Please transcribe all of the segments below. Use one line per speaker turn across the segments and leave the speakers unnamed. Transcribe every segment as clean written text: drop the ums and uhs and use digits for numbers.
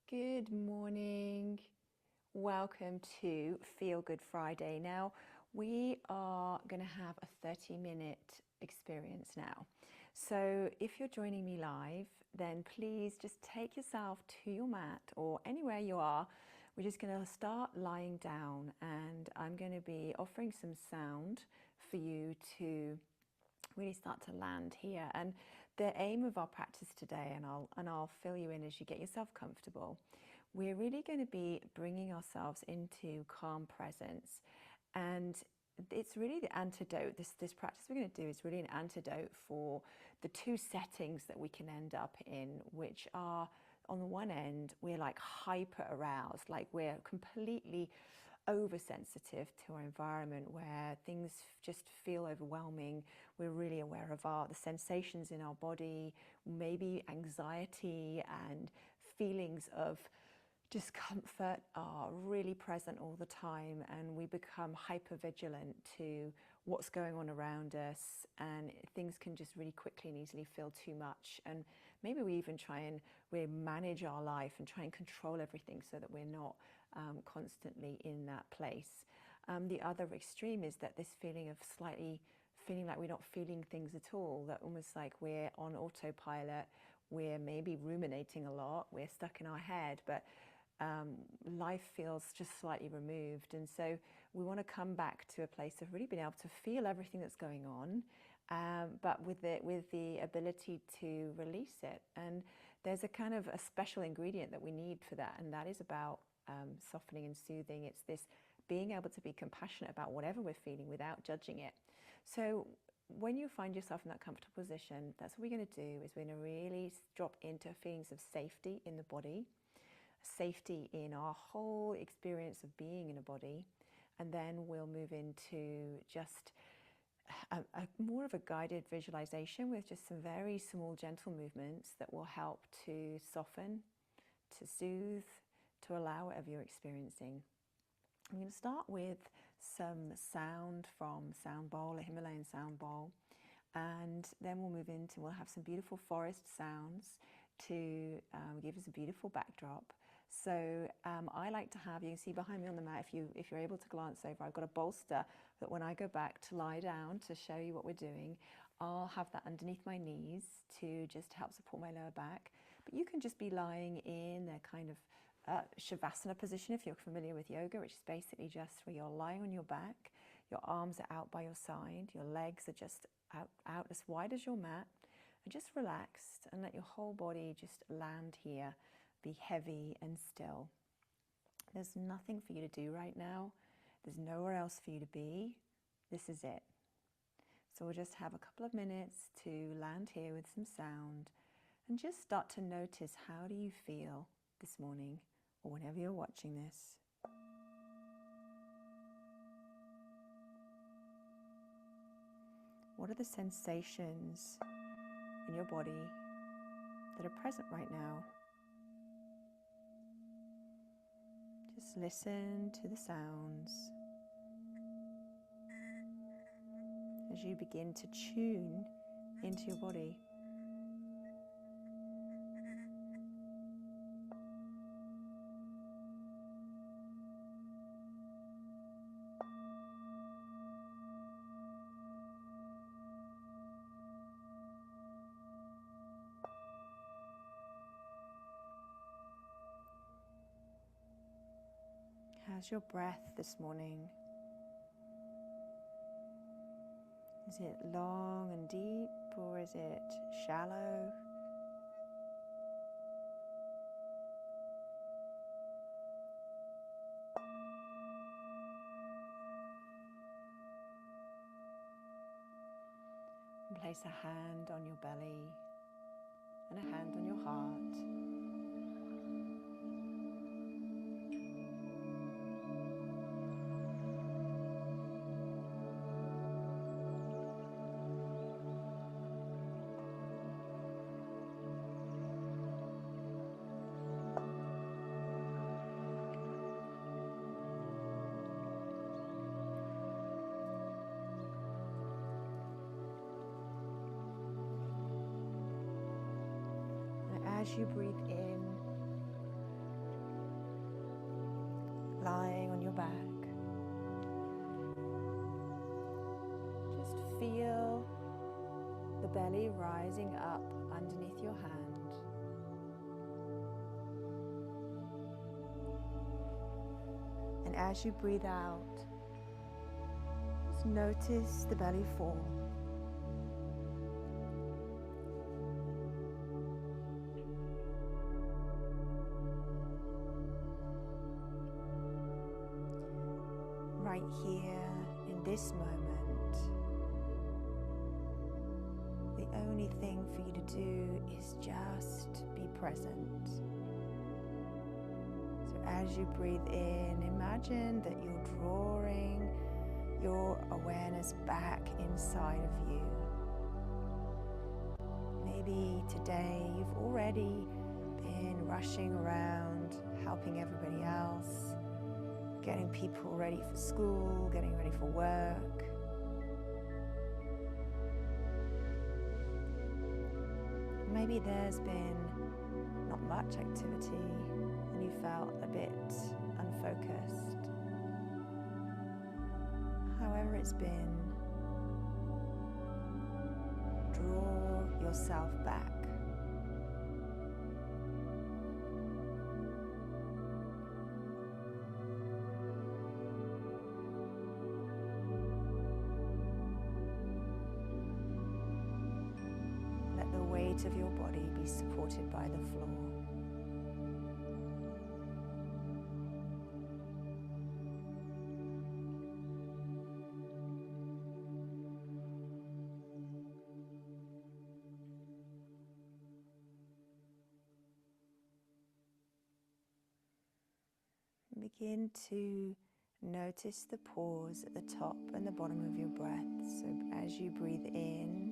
Good morning. Welcome to Feel Good Friday. Now, we are going to have a 30-minute experience now. So, if you're joining me live, then please just take yourself to your mat or anywhere you are. We're just going to start lying down, and I'm going to be offering some sound for you to really start to land here. And the aim of our practice today, and I'll fill you in as you get yourself comfortable, we're really going to be bringing ourselves into calm presence. And it's really the antidote. This practice we're going to do is really an antidote for the two settings that we can end up in, which are, on the one end, we're like hyper aroused, like we're completely oversensitive to our environment, where things just feel overwhelming. We're really aware of the sensations in our body, maybe anxiety and feelings of discomfort are really present all the time, and we become hyper-vigilant to what's going on around us, and things can just really quickly and easily feel too much. And maybe we even try and we manage our life and try and control everything so that we're not constantly in that place. The other extreme is that this feeling of slightly feeling like we're not feeling things at all, that almost like we're on autopilot, we're maybe ruminating a lot, we're stuck in our head, but life feels just slightly removed. And so we want to come back to a place of really being able to feel everything that's going on, but with the ability to release it. And there's a kind of a special ingredient that we need for that, and that is about softening and soothing. It's this being able to be compassionate about whatever we're feeling without judging it. So when you find yourself in that comfortable position, that's what we're going to do, is we're going to really drop into feelings of safety in the body, safety in our whole experience of being in a body, and then we'll move into just a more of a guided visualization with just some very small, gentle movements that will help to soften, to soothe, to allow whatever you're experiencing. I'm going to start with some sound from sound bowl, a Himalayan sound bowl, and then we'll have some beautiful forest sounds to give us a beautiful backdrop. So I like to have, you can see behind me on the mat, if you're able to glance over, I've got a bolster that when I go back to lie down to show you what we're doing, I'll have that underneath my knees to just help support my lower back. But you can just be lying in a kind of Shavasana position if you're familiar with yoga, which is basically just where you're lying on your back, your arms are out by your side, your legs are just out as wide as your mat, and just relaxed and let your whole body just land here, be heavy and still. There's nothing for you to do right now. There's nowhere else for you to be. This is it. So we'll just have a couple of minutes to land here with some sound and just start to notice, how do you feel this morning, or whenever you're watching this. What are the sensations in your body that are present right now? Just listen to the sounds as you begin to tune into your body. How's your breath this morning? Is it long and deep, or is it shallow? And place a hand on your belly and a hand on your heart. As you breathe in, back. Just feel the belly rising up underneath your hand. And as you breathe out, just notice the belly fall. Right here in this moment, the only thing for you to do is just be present. So as you breathe in, imagine that you're drawing your awareness back inside of you. Maybe today you've already been rushing around, helping everybody else, getting people ready for school, getting ready for work. Maybe there's been not much activity and you felt a bit unfocused. However it's been, draw yourself back. Of your body be supported by the floor. Begin to notice the pause at the top and the bottom of your breath. So as you breathe in,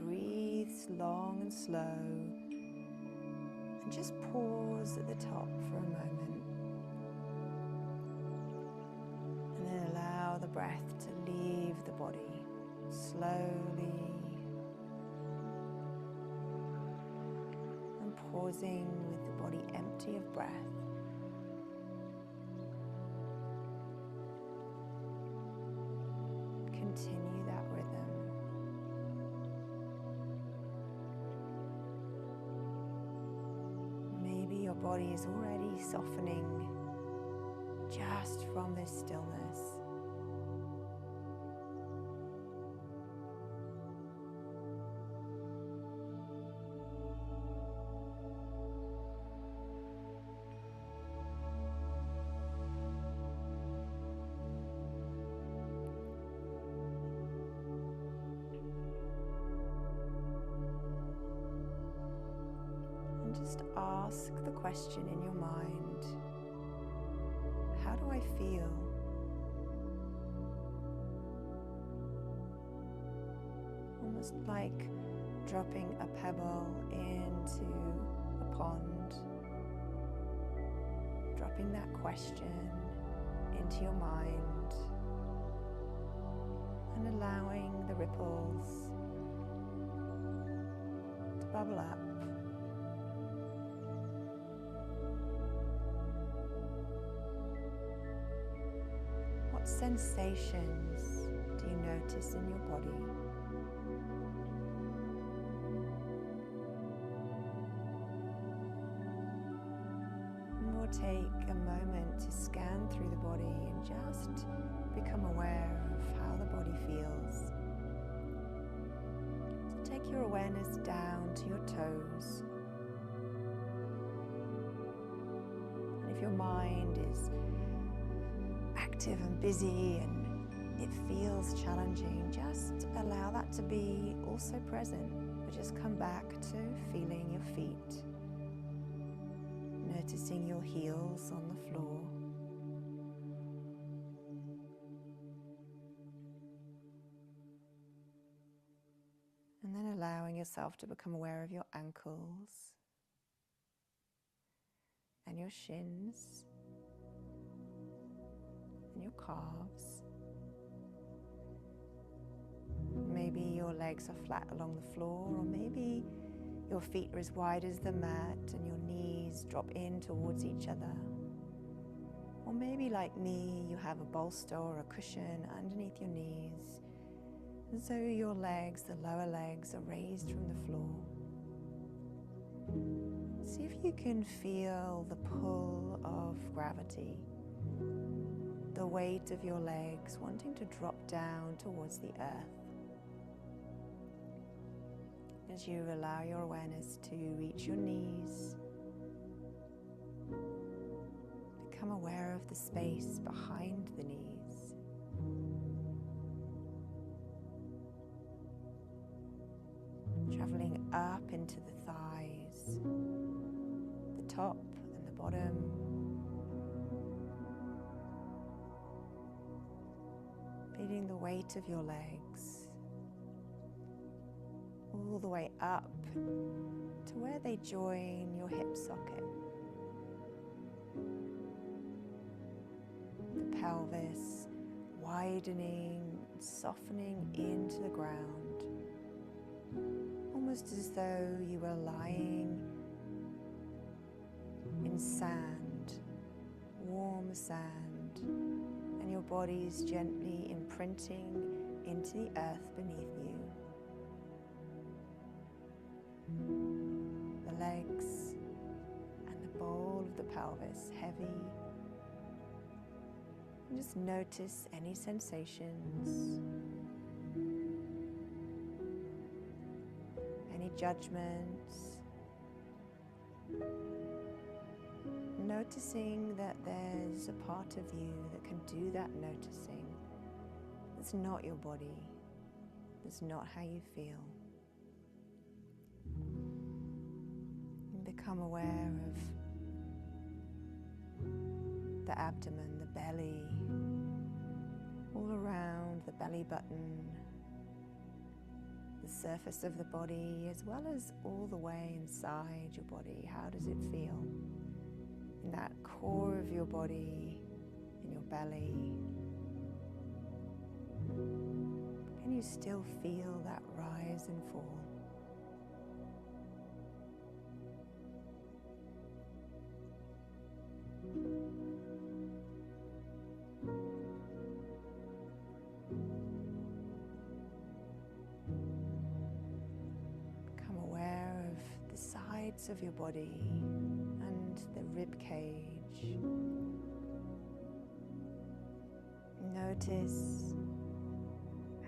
breathe long and slow, and just pause at the top for a moment. And then allow the breath to leave the body slowly, and pausing with the body empty of breath. Continue that rhythm. Your body is already softening just from this stillness. Just ask the question in your mind, how do I feel? Almost like dropping a pebble into a pond, dropping that question into your mind and allowing the ripples to bubble up. What sensations do you notice in your body? And we'll take a moment to scan through the body and just become aware of how the body feels. So take your awareness down to your toes. And if your mind is active and busy and it feels challenging, just allow that to be also present, but just come back to feeling your feet, noticing your heels on the floor, and then allowing yourself to become aware of your ankles and your shins and your calves. Maybe your legs are flat along the floor, or maybe your feet are as wide as the mat and your knees drop in towards each other. Or maybe like me, you have a bolster or a cushion underneath your knees, and so your legs, the lower legs, are raised from the floor. See if you can feel the pull of gravity, the weight of your legs wanting to drop down towards the earth. As you allow your awareness to reach your knees, become aware of the space behind the knees. Traveling up into the thighs, the top and the bottom. Feeling the weight of your legs all the way up to where they join your hip socket. The pelvis widening, softening into the ground, almost as though you were lying in sand, warm sand, and your body's gently imprinting into the earth beneath you. The legs and the bowl of the pelvis heavy. And just notice any sensations, any judgments. Noticing that there's a part of you that can do that noticing. It's not your body. It's not how you feel. And become aware of the abdomen, the belly, all around the belly button, the surface of the body, as well as all the way inside your body. How does it feel? In that core of your body, in your belly. Can you still feel that rise and fall? Become aware of the sides of your body and the rib cage. Notice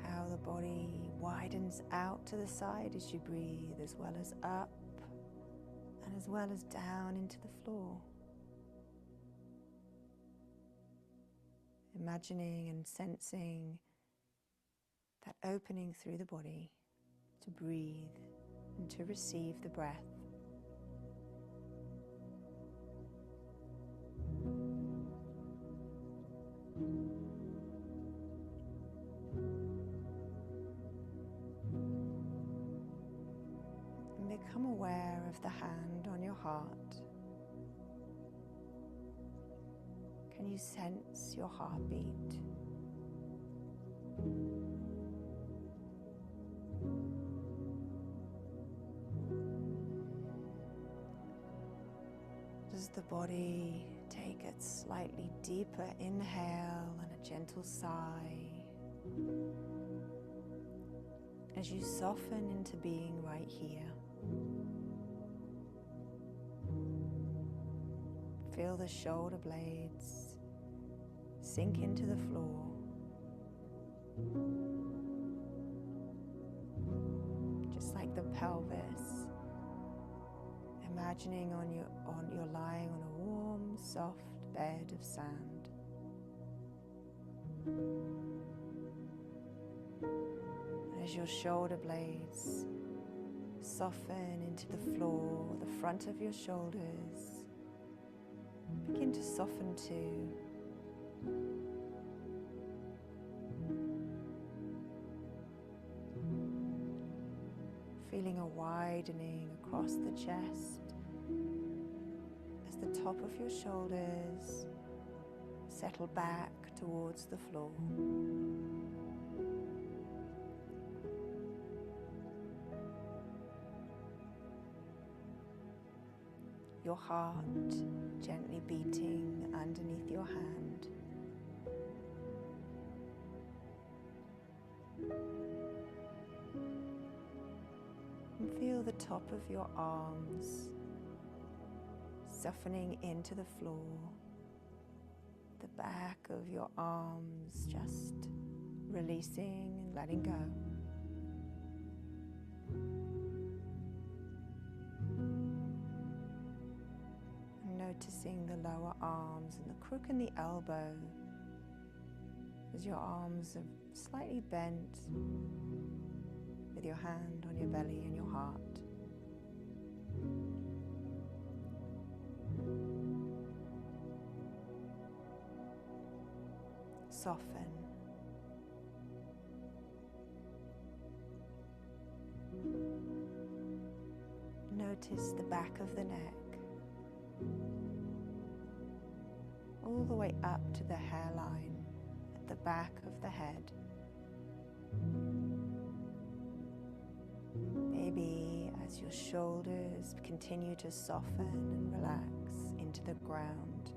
how the body widens out to the side as you breathe, as well as up and as well as down into the floor. Imagining and sensing that opening through the body to breathe and to receive the breath. And become aware of the hand on your heart. Can you sense your heartbeat? Does the body take a slightly deeper inhale and a gentle sigh as you soften into being right here? Feel the shoulder blades sink into the floor. Just like the pelvis, imagining you're lying on a warm, soft bed of sand. And as your shoulder blades soften into the floor, the front of your shoulders begin to soften too. Feeling a widening across the chest as the top of your shoulders settle back towards the floor. your heart gently beating underneath your hand. And feel the top of your arms softening into the floor, the back of your arms just releasing and letting go. And noticing the lower arms and the crook and the elbow as your arms are slightly bent with your hand on your belly and your heart. Soften. Notice the back of the neck, all the way up to the hairline at the back of the head. Maybe as your shoulders continue to soften and relax into the ground,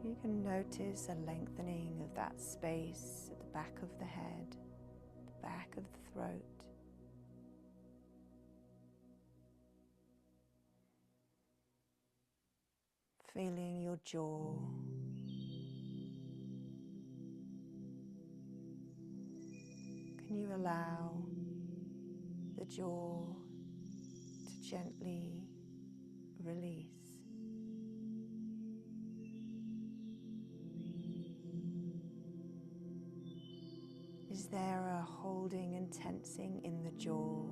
you can notice a lengthening of that space at the back of the head, the back of the throat. Feeling your jaw. Can you allow the jaw to gently release? Is there a holding and tensing in the jaw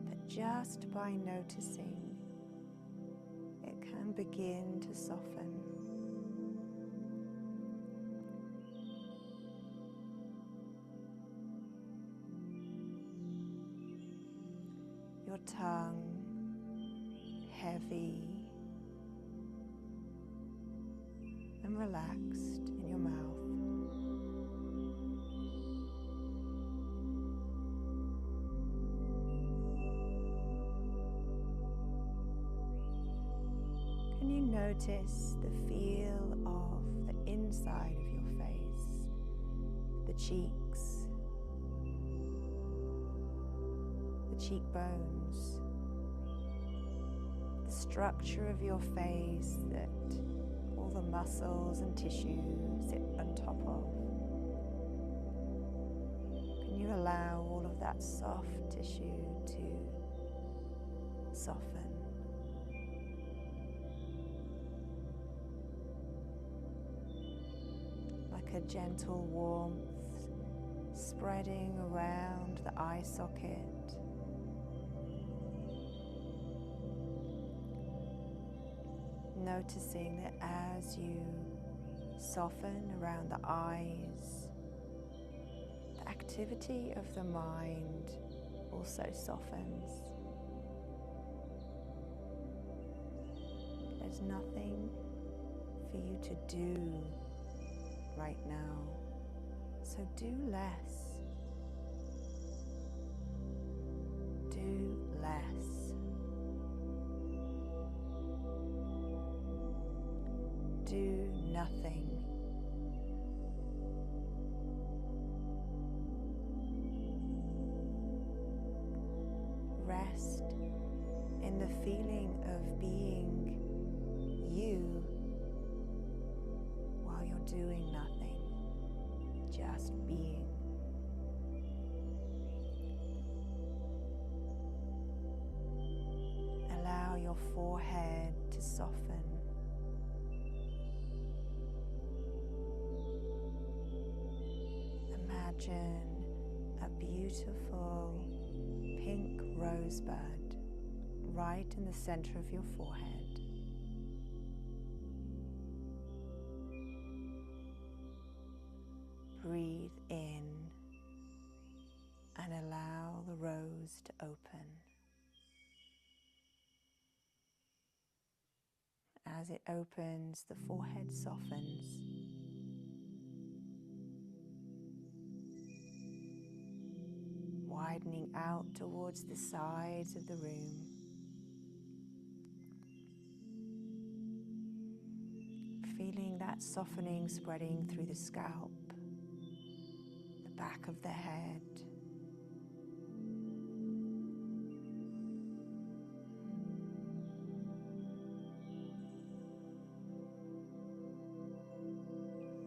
that just by noticing it can begin to soften? Your tongue heavy and relaxed in your mouth. Can you notice the feel of the inside of your face, the cheeks, the cheekbones, the structure of your face that all the muscles and tissue sit on top of? Can you allow all of that soft tissue to soften? Like a gentle warmth spreading around the eye socket. Noticing that as you soften around the eyes, the activity of the mind also softens. There's nothing for you to do right now, so do less. Do less. Do nothing. Rest in the feeling of being you while you're doing nothing, just being. Allow your forehead to soften. Imagine a beautiful pink rosebud right in the center of your forehead. Breathe in and allow the rose to open. As it opens, the forehead softens. widening out towards the sides of the room. Feeling that softening spreading through the scalp, the back of the head.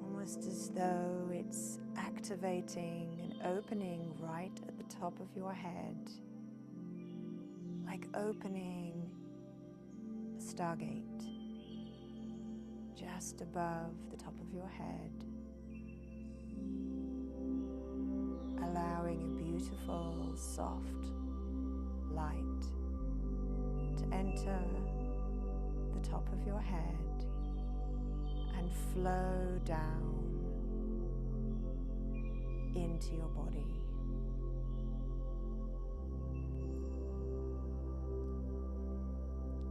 Almost as though it's activating and opening right at the top of your head, like opening a stargate just above the top of your head, allowing a beautiful, soft light to enter the top of your head and flow down into your body.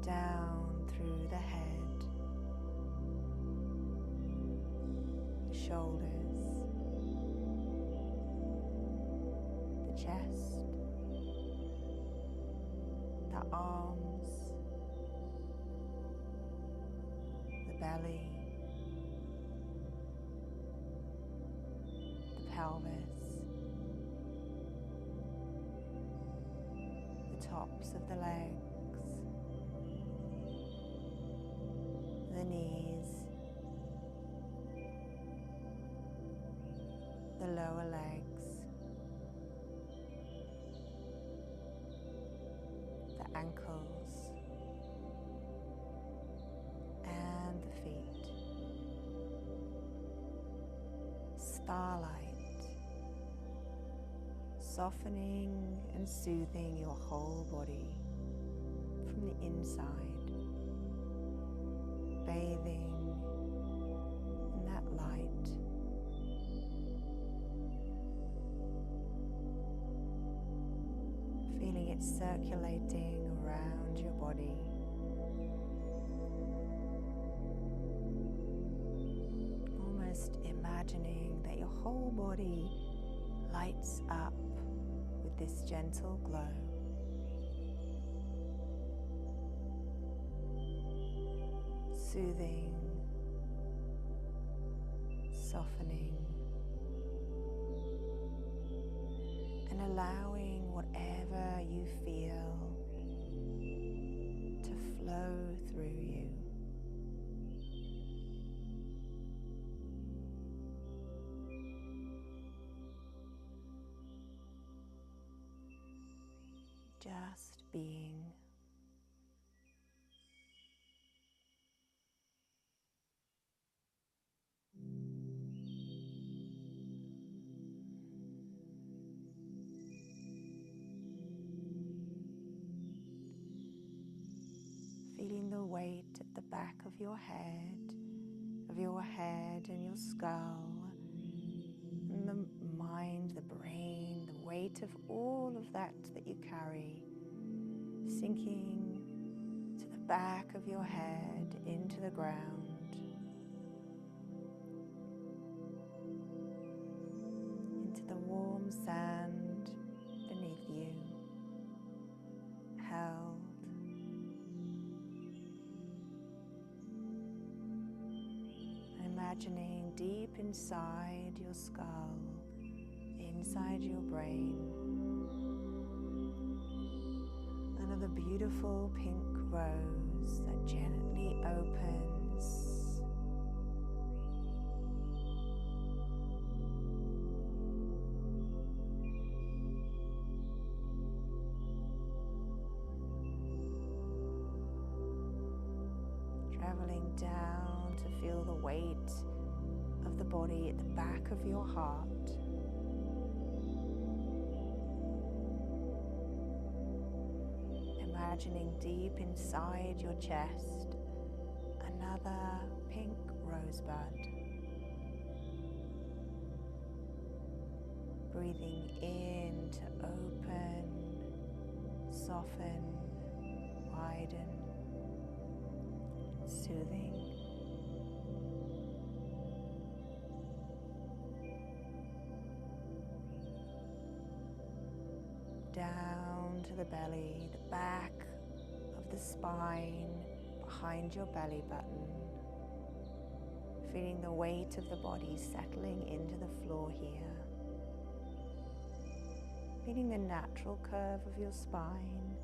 Down through the head, the shoulders, the chest, the arms, the belly, the pelvis, the tops of the legs, the knees, the lower legs, the ankles, and the feet. Starlight, softening and soothing your whole body from the inside, bathing in that light. Feeling it circulating around your body. Almost imagining that your whole body lights up with this gentle glow. Soothing, softening, and allowing whatever you feel to flow through you. Just being. Feeling the weight at the back of your head and your skull, and the mind, the brain, the weight of all of that you carry, sinking to the back of your head into the ground. Into the warm sand beneath you, held. Imagining deep inside your skull, inside your brain, another beautiful pink rose that gently opens, traveling down to feel the weight of the body at the back of your heart. Imagining deep inside your chest another pink rosebud. Breathing in to open, soften, widen, soothing. down to the belly, the back of the spine, behind your belly button. Feeling the weight of the body settling into the floor here. Feeling the natural curve of your spine,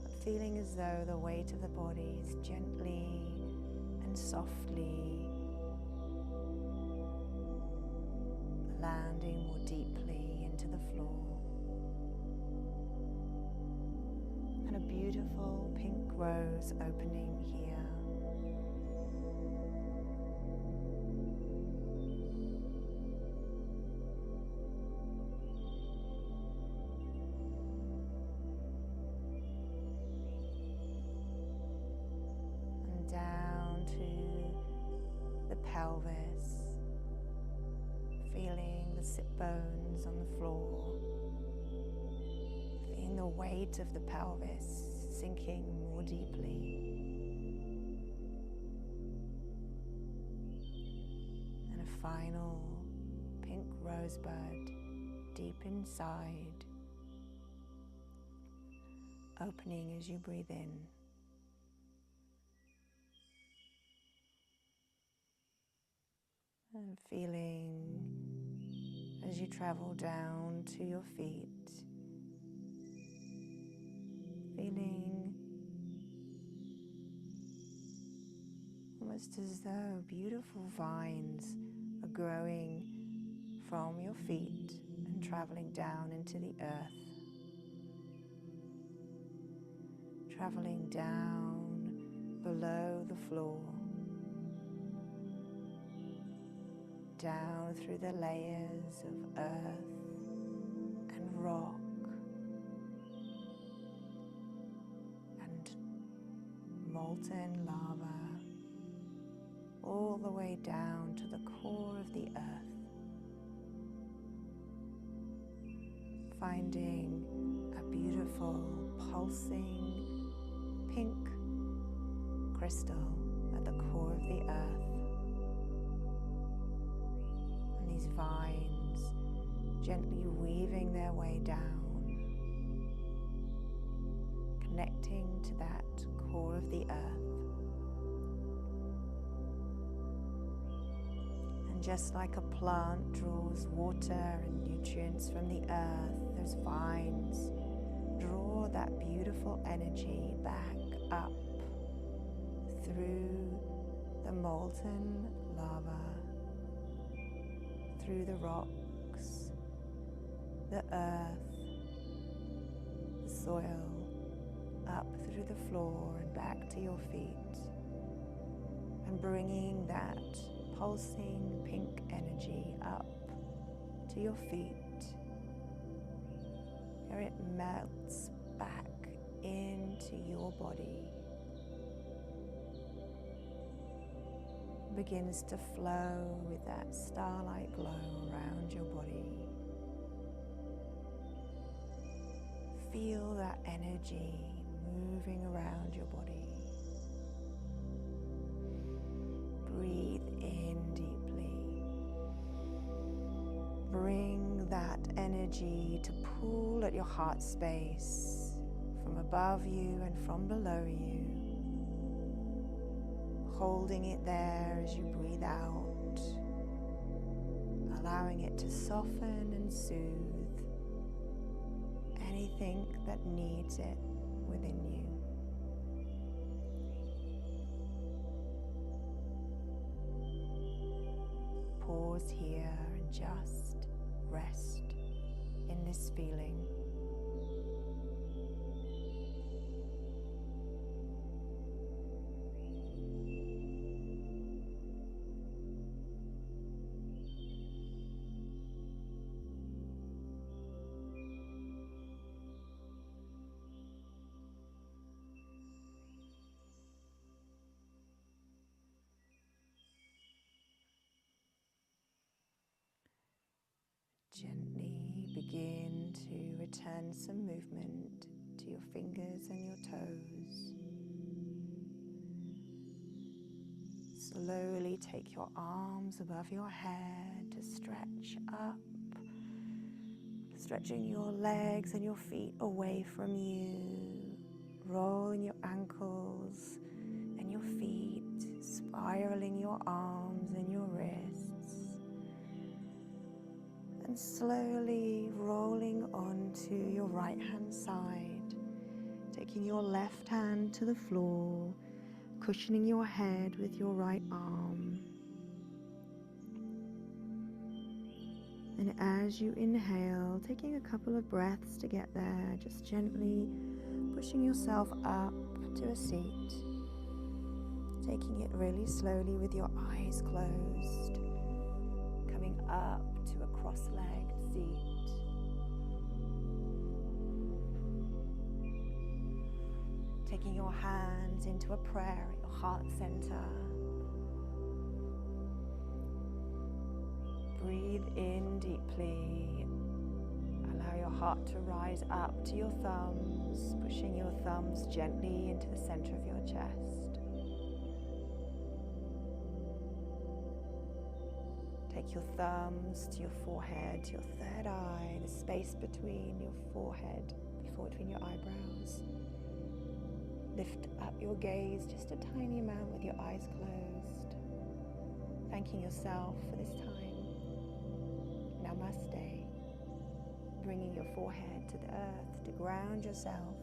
but feeling as though the weight of the body is gently and softly landing more deeply into the floor. And a beautiful pink rose opening here. And down to the pelvis, feeling the sit bones on the floor, feeling the weight of the pelvis sinking more deeply. And a final pink rosebud deep inside, opening as you breathe in. And feeling as you travel down to your feet, feeling almost as though beautiful vines are growing from your feet and traveling down into the earth, traveling down below the floor, down through the layers of earth and rock and molten lava, all the way down to the core of the earth, finding a beautiful pulsing pink crystal at the core of the earth. These vines gently weaving their way down, connecting to that core of the earth. And just like a plant draws water and nutrients from the earth, those vines draw that beautiful energy back up through the molten lava, through the rocks, the earth, the soil, up through the floor and back to your feet, and bringing that pulsing pink energy up to your feet, where it melts back into your body, begins to flow with that starlight glow around your body. Feel that energy moving around your body. Breathe in deeply. Bring that energy to pool at your heart space, from above you and from below you. Holding it there as you breathe out, allowing it to soften and soothe anything that needs it within you. Pause here and just rest in this feeling. Gently begin to return some movement to your fingers and your toes. Slowly take your arms above your head to stretch up, Stretching your legs and your feet away from you, rolling your ankles and your feet, spiraling your arms and your wrists, and slowly rolling onto your right hand side, taking your left hand to the floor, cushioning your head with your right arm. And as you inhale, taking a couple of breaths to get there, just gently pushing yourself up to a seat, taking it really slowly with your eyes closed, coming up to a cross-legged seat. Taking your hands into a prayer at your heart center. Breathe in deeply. Allow your heart to rise up to your thumbs, pushing your thumbs gently into the center of your chest. Take your thumbs to your forehead, to your third eye, the space between your forehead, between your eyebrows. Lift up your gaze just a tiny amount with your eyes closed, thanking yourself for this time. Namaste. Bringing your forehead to the earth to ground yourself.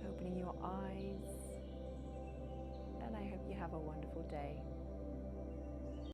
Opening your eyes, and I hope you have a wonderful day.